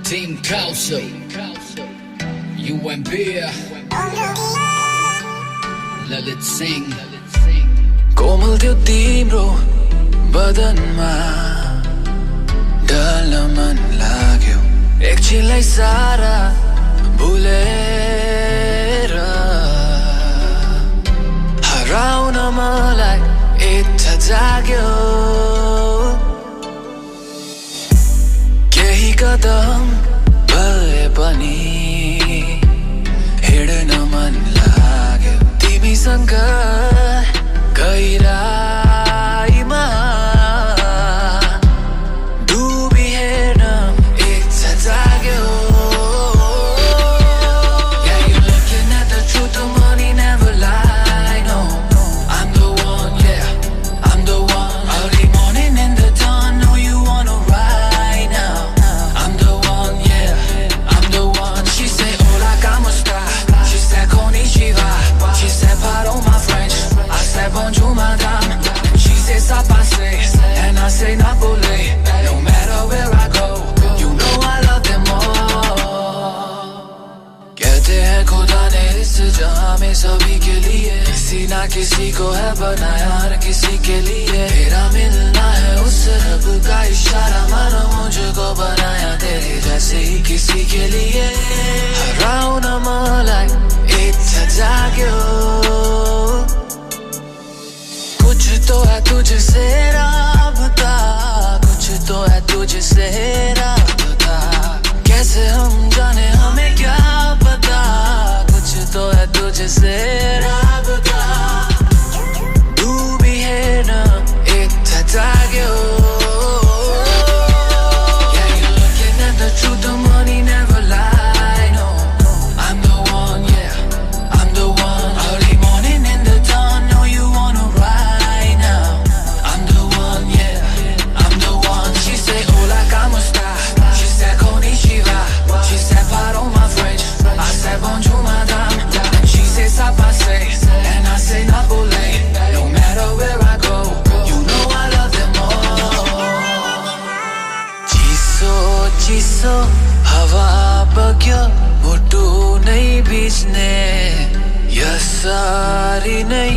Team Council, UMB, Lalit Singh. कोमल थियो तिम्रो बदनमा ढल्न मन लाग्यो एकछिनलाई सारा भुलेर हराउन मलाई इच्छा जाग्यो केही कदम भए पनि हिँड्न मन लाग्यो तिमीसँग गहिराईमा डुबी हेर्न इच्छा जाग्यो Yeah, you're looking at the truth, the money never lie. No, I'm the one, yeah, I'm the one. Early morning in the dawn, know you wanna ride now. I'm the one, yeah, I'm the one. She say, hola, ¿cómo está? She said, konnichiwa. She said, pardon my French. I said, bonjour, madame. She says, ça passe. And I say, Napoli. No matter where I go, you know I love them all. कहते हैं खुदा ने इस जहां में सभी के लिए किसी ना किसी को है बनाया हर किसी के लिए मेरा मिलना है उस रब का इशारा मानो मुझको बनाया तेरे जैसे ही किसी के लिए हराउन मलाई इच्छा जाग्यो कुछ तो है तुझसे राबता कुछ तो है तुझसे राबता कैसे हम जाने हमें क्या पता कुछ तो है तुझसे राबता डूबी हेर्न इच्छा जाग्यो Yeah, you're looking at the truth, the money never lie. No, I'm the one, yeah, I'm the one. Early morning in the dawn, know you wanna ride now. I'm the one, yeah, I'm the one. She say, hola, ¿cómo está? She said, konnichiwa. She said, pardon my French. I said, bonjour, madame. And she says, ça passe. And I say, Napoli. No matter where I go, you know I love them all. चिसो चिसो हवा बग्यो मुटु नै भिज्ने यसरी नै